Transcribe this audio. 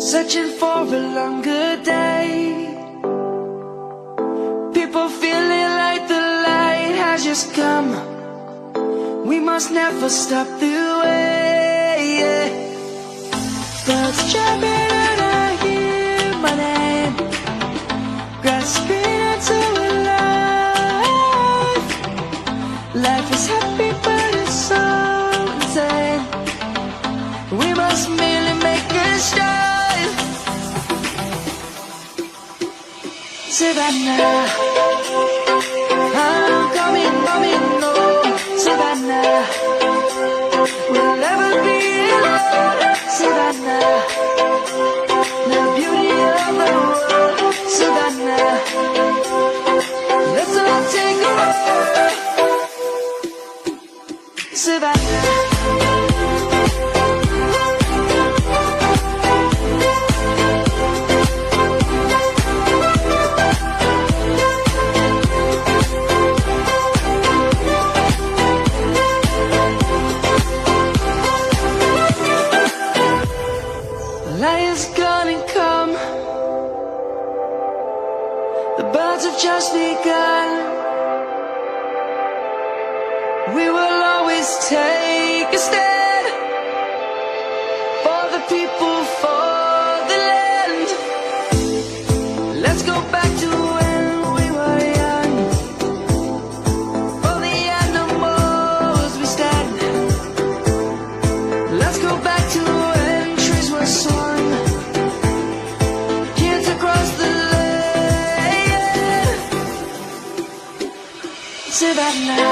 searching for a longer day. People feeling like the light has just come. We must never stop the way. Birds chirping and I hear my name, grasping into a life. Life is happy but it's so insane. We must merely make a start. Savannah, I'm coming home. Savannah, we'll never be alone. Savannah, the beauty of the world. Savannah, let's all take a walk. Savannah. Light is gonna come. The birds have just begun. We will always take a stand for the people, for the land. Let's go back to when we were young. For the animals we stand. Let's go back to when trees were swung. Savannah.